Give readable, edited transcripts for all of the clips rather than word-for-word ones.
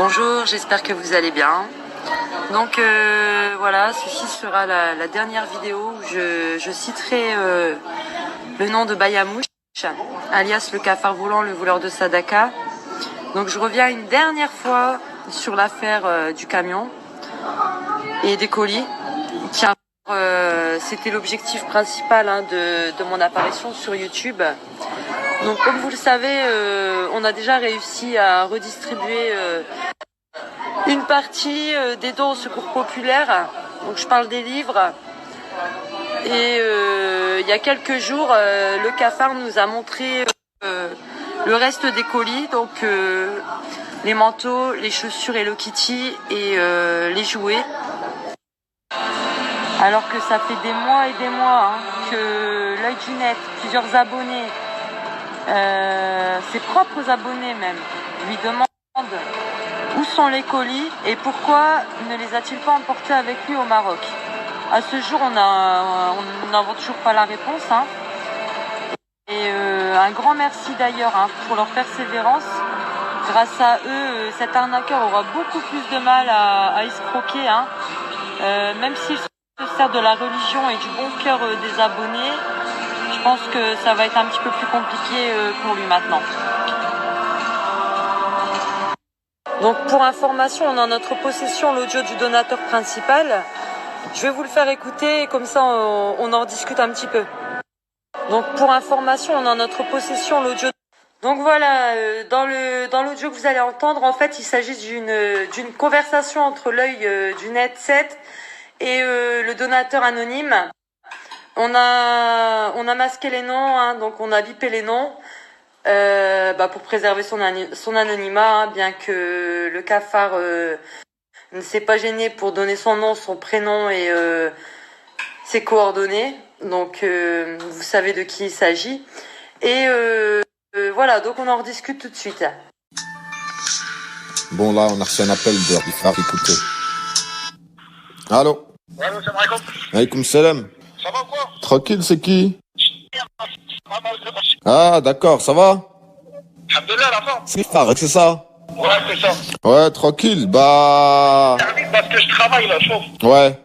Bonjour, j'espère que vous allez bien. Donc voilà, ceci sera la dernière vidéo où je citerai le nom de Bayamouche, alias le cafard volant, le voleur de Sadaka. Donc je reviens une dernière fois sur l'affaire du camion et des colis. C'était l'objectif principal de mon apparition sur YouTube. Donc comme vous le savez, on a déjà réussi à redistribuer une partie des dons au secours populaire. Donc je parle des livres. Et il y a quelques jours, le cafard nous a montré le reste des colis. Donc les manteaux, les chaussures Hello Kitty et les jouets. Alors que ça fait des mois et des mois que l'œil du net, plusieurs abonnés, ses propres abonnés même, lui demandent où sont les colis et pourquoi ne les a-t-il pas emportés avec lui au Maroc. À ce jour, on n'en voit toujours pas la réponse. Et un grand merci d'ailleurs pour leur persévérance. Grâce à eux, cet arnaqueur aura beaucoup plus de mal à escroquer. Même s'il se sert de la religion et du bon cœur des abonnés, je pense que ça va être un petit peu plus compliqué pour lui maintenant. Donc pour information, on a en notre possession l'audio du donateur principal. Je vais vous le faire écouter, comme ça on en discute un petit peu. Donc pour information, on a en notre possession l'audio. Donc voilà, dans l'audio que vous allez entendre, en fait, il s'agit d'une conversation entre l'œil du net 7 et le donateur anonyme. On a masqué les noms, donc on a bipé les noms pour préserver son anonymat, bien que le cafard ne s'est pas gêné pour donner son nom, son prénom et ses coordonnées. Donc vous savez de qui il s'agit. Et voilà, donc on en rediscute tout de suite. Bon, là, on a reçu un appel de Rifar, écoutez. Allô? Ouais, salam alaikum. Alaykoum salam. Ça va ou quoi? Tranquille, c'est qui? Ah, d'accord, ça va? Alhamdoulilah, la forme. C'est Rifar, c'est ça? Ouais, c'est ça. Ouais, tranquille, bah... Parce que je travaille là, chauffe. Ouais.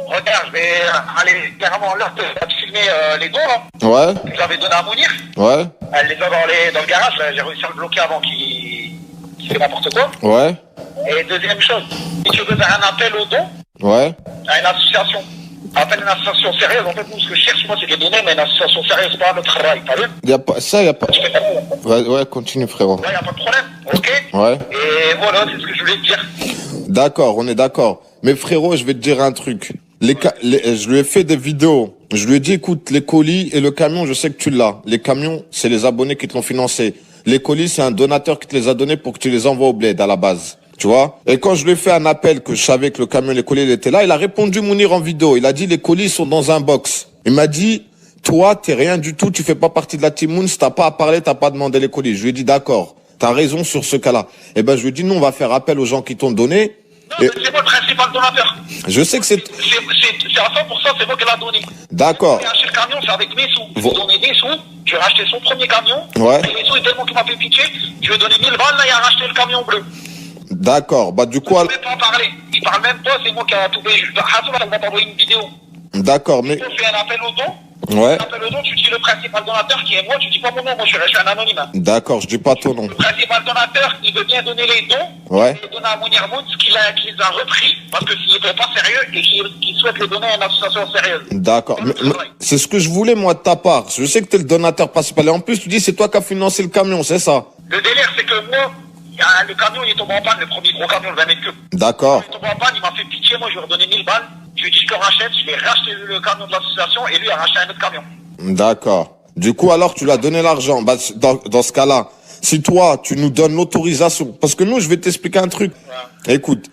Regarde, je vais aller carrément là de filmer les dons là. Ouais. Que j'avais donné à Mounir. Ouais. Elle les a dans le garage, là, j'ai réussi à le bloquer avant qu'il fait n'importe quoi. Ouais. Et deuxième chose, si tu veux faire un appel aux dons, Ouais. à une association. Appelle une association sérieuse, en fait, nous, ce que je cherche, moi, c'est des données, mais une association sérieuse, c'est pas notre travail, t'as vu? Y a pas... Ça, y a pas... Je fais pas de... Ouais, continue, frérot. Ouais, y a pas de problème, ok? Ouais. Et voilà, c'est ce que je voulais te dire. D'accord, on est d'accord. Mais frérot, je vais te dire un truc. Je lui ai fait des vidéos. Je lui ai dit, écoute, les colis et le camion, je sais que tu l'as. Les camions, c'est les abonnés qui te l'ont financé. Les colis, c'est un donateur qui te les a donnés pour que tu les envoies au bled à la base. Tu vois? Et quand je lui ai fait un appel que je savais que le camion et les colis, il était là, il a répondu Mounir en vidéo. Il a dit, les colis sont dans un box. Il m'a dit, toi, t'es rien du tout, tu fais pas partie de la team Moons, t'as pas à parler, t'as pas demandé les colis. Je lui ai dit, d'accord. T'as raison sur ce cas-là. Eh ben, je lui ai dit, nous, on va faire appel aux gens qui t'ont donné. Non, mais c'est moi le principal donateur. Je sais que c'est... C'est à 100%, c'est moi qui l'a donné. D'accord. J'ai acheté le camion, c'est avec mes sous. Je lui ai donné des sous, j'ai racheté son premier camion. Ouais. Et les sous, tellement qu'il m'a fait pitié, je lui ai donné 1000 balles, là, il a racheté le camion bleu. D'accord. Bah, du coup... Je ne vais pas en parler. Je parle même pas, c'est moi qui a tout payé. Hassoul, on va t'envoyer une vidéo. D'accord, mais... On fait un appel aux dons. Ouais. Un appel aux dons, tu dis le principal donateur qui est moi, tu dis pas mon nom, moi je suis un anonyme. D'accord, je dis pas ton nom. Le principal donateur, il veut bien donner les dons. Ouais. Il donne à Mounir Moons qu'il les a repris parce que s'il n'était pas sérieux et qu'il souhaite les donner à une association sérieuse. D'accord. C'est ce que je voulais, moi, de ta part. Je sais que t'es le donateur principal. Et en plus, tu dis, c'est toi qui as financé le camion, c'est ça? Le délire, c'est que moi, le camion, il est tombé en panne, le premier gros camion, le 20 mètres cubes. D'accord. Il est tombé en panne, il m'a fait pitié, moi je lui ai redonné 1000 balles. Je lui ai dit, je te rachète, je vais racheter le camion de l'association et lui a racheté un autre camion. D'accord. Du coup, alors, tu lui as donné l'argent. Bah, dans ce cas-là, si toi, tu nous donnes l'autorisation, parce que nous, je vais t'expliquer un truc. Ouais. Écoute,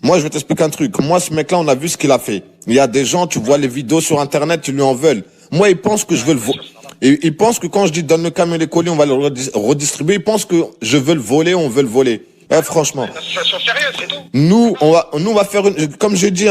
moi, je vais t'expliquer un truc. Moi, ce mec-là, on a vu ce qu'il a fait. Il y a des gens, tu vois les vidéos sur Internet, ils lui en veulent. Moi, il pense que je veux le voler. Il pense que quand je dis donne le camion et les colis, on va le redistribuer. Il pense que je veux le voler, on veut le voler. Franchement. C'est une association sérieuse, c'est tout. Nous, on va faire comme j'ai dit,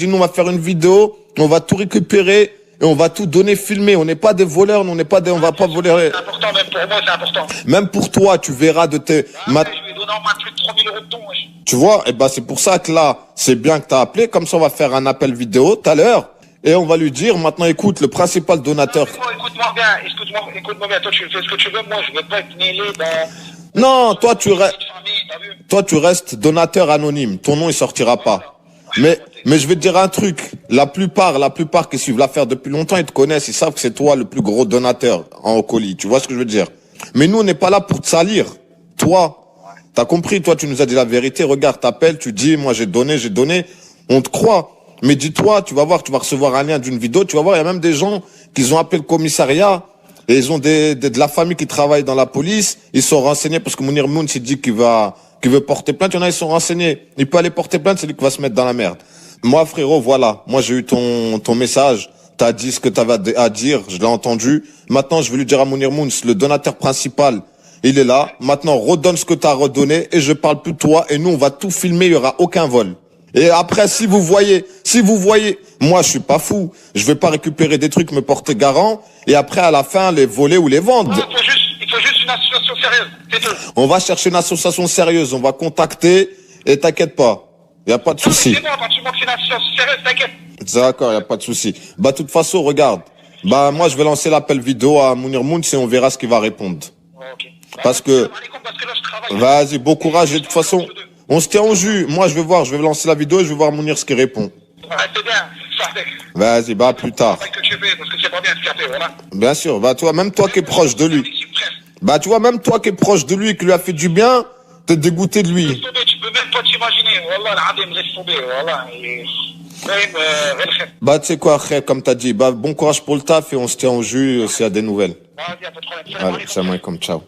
nous, on va faire une vidéo, on va tout récupérer. Et on va tout donner filmer. On n'est pas des voleurs, on va pas voler. C'est important, même pour moi, c'est important. Même pour toi, tu verras de tes... Je lui ai donné donné en main plus de 3000 € de dons, wesh. Tu vois, et ben c'est pour ça que là, c'est bien que t'as appelé. Comme ça, on va faire un appel vidéo tout à l'heure. Et on va lui dire, maintenant, écoute, le principal donateur. Écoute-moi bien, écoute-moi bien, toi tu fais ce que tu veux, moi je veux pas être mêlé dans... Non, toi, tu restes. Cette famille, t'as vu? Toi, tu restes donateur anonyme. Ton nom, il sortira pas. Mais je vais te dire un truc. La plupart qui suivent l'affaire depuis longtemps, ils te connaissent. Ils savent que c'est toi le plus gros donateur en colis. Tu vois ce que je veux dire? Mais nous, on n'est pas là pour te salir. Toi, t'as compris? Toi, tu nous as dit la vérité. Regarde, t'appelles, tu dis, moi, j'ai donné. On te croit. Mais dis-toi, tu vas voir, tu vas recevoir un lien d'une vidéo. Tu vas voir, il y a même des gens qui ont appelé le commissariat. Et ils ont de la famille qui travaille dans la police. Ils sont renseignés parce que Mounir Moun s'est dit qu'il veut porter plainte. Il y en a, ils sont renseignés. Il peut aller porter plainte, c'est lui qui va se mettre dans la merde. Moi, frérot, voilà. Moi, j'ai eu ton message. T'as dit ce que t'avais à dire. Je l'ai entendu. Maintenant, je vais lui dire à Mounir Moun, le donateur principal, il est là. Maintenant, redonne ce que t'as redonné et je parle plus de toi. Et nous, on va tout filmer. Il y aura aucun vol. Et après, si vous voyez, moi, je suis pas fou. Je vais pas récupérer des trucs, me porter garant, et après, à la fin, les voler ou les vendre. Il faut juste une association sérieuse, c'est tout. On va chercher une association sérieuse, on va contacter, et t'inquiète pas. Y a pas de souci. C'est bon, quand tu vois que c'est une association sérieuse, t'inquiète. D'accord, y a pas de souci. Bah, de toute façon, regarde. Bah, moi, je vais lancer l'appel vidéo à Mounir Moun, et on verra ce qu'il va répondre. Ok. Parce que, Parce que là, je travaille. vas-y, bon courage, et de toute façon, on se tient au jus. Moi, je vais lancer la vidéo et je vais voir Mounir ce qu'il répond. Ouais, c'est bien, ça avec. Vas-y, bah, à plus tard. Que tu fais, parce que c'est pas bien de taper, voilà. Bien sûr, bah, toi, même toi qui es proche de lui. Bah, tu vois, même toi qui es proche de lui et qui lui a fait du bien, t'es dégoûté de lui. Laisse tomber, tu peux même pas t'imaginer. Wallah, l'adem, laisse tomber, voilà. Et... Bah, tu sais quoi, frère, comme t'as dit, bah, bon courage pour le taf et on se tient au jus s'il y a des nouvelles. Vas-y, à peu de problème. Allez, salam alaikum, ciao.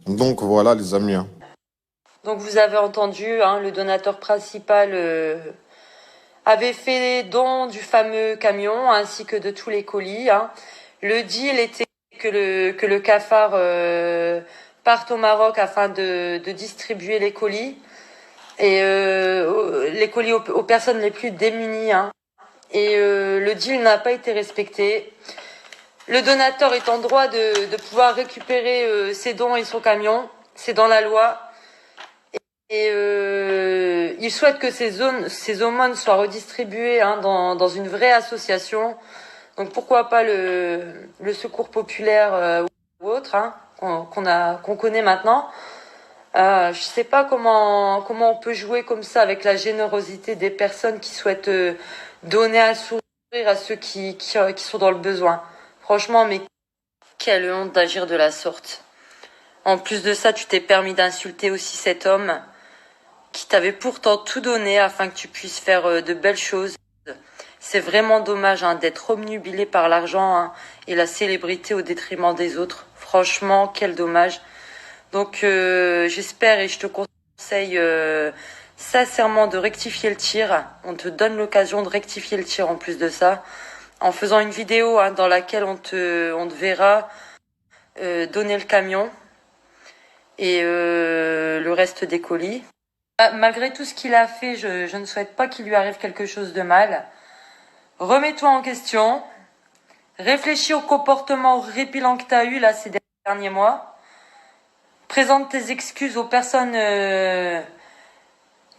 Donc, voilà, les amis. Hein. Donc vous avez entendu, hein, le donateur principal avait fait don du fameux camion ainsi que de tous les colis. Hein. Le deal était que le cafard parte au Maroc afin de distribuer les colis et les colis aux personnes les plus démunies. Hein. Et le deal n'a pas été respecté. Le donateur est en droit de pouvoir récupérer ses dons et son camion. C'est dans la loi. Et il souhaite que ces aumônes soient redistribuées hein, dans une vraie association. Donc pourquoi pas le secours populaire ou autre hein, qu'on connaît maintenant. Je sais pas comment on peut jouer comme ça avec la générosité des personnes qui souhaitent donner un sourire à ceux qui sont dans le besoin. Franchement, mais quelle honte d'agir de la sorte. En plus de ça, tu t'es permis d'insulter aussi cet homme qui t'avait pourtant tout donné afin que tu puisses faire de belles choses. C'est vraiment dommage hein, d'être obnubilé par l'argent hein, et la célébrité au détriment des autres. Franchement, quel dommage. Donc j'espère et je te conseille sincèrement de rectifier le tir. On te donne l'occasion de rectifier le tir en plus de ça. En faisant une vidéo hein, dans laquelle on te verra donner le camion et le reste des colis. Malgré tout ce qu'il a fait, je ne souhaite pas qu'il lui arrive quelque chose de mal. Remets-toi en question. Réfléchis au comportement répilant que tu as eu là ces derniers mois. Présente tes excuses aux personnes,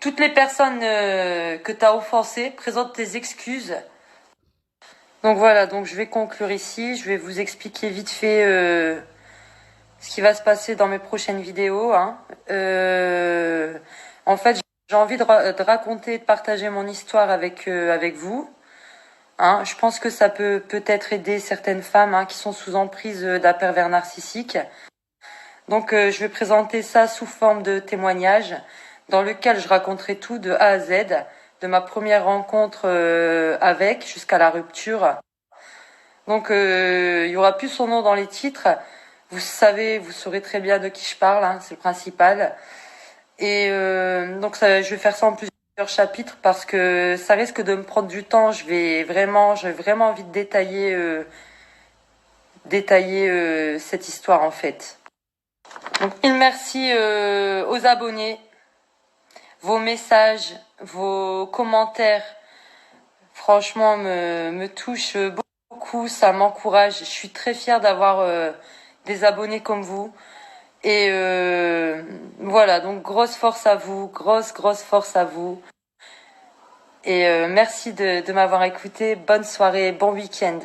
toutes les personnes que tu as offensées. Présente tes excuses. Donc voilà, donc je vais conclure ici. Je vais vous expliquer vite fait ce qui va se passer dans mes prochaines vidéos. Hein. En fait, j'ai envie de raconter, de partager mon histoire avec vous. Hein, je pense que ça peut peut-être aider certaines femmes hein, qui sont sous emprise d'un pervers narcissique. Donc, je vais présenter ça sous forme de témoignage dans lequel je raconterai tout de A à Z, de ma première rencontre avec jusqu'à la rupture. Donc, il y aura plus son nom dans les titres. Vous saurez très bien de qui je parle, hein, c'est le principal. Et donc ça, je vais faire ça en plusieurs chapitres parce que ça risque de me prendre du temps. J'ai vraiment envie de détailler cette histoire en fait. Donc mille merci aux abonnés, vos messages, vos commentaires, franchement me touchent beaucoup, ça m'encourage. Je suis très fière d'avoir des abonnés comme vous. Et voilà, donc grosse force à vous, grosse force à vous. Et merci de m'avoir écouté. Bonne soirée, bon week-end.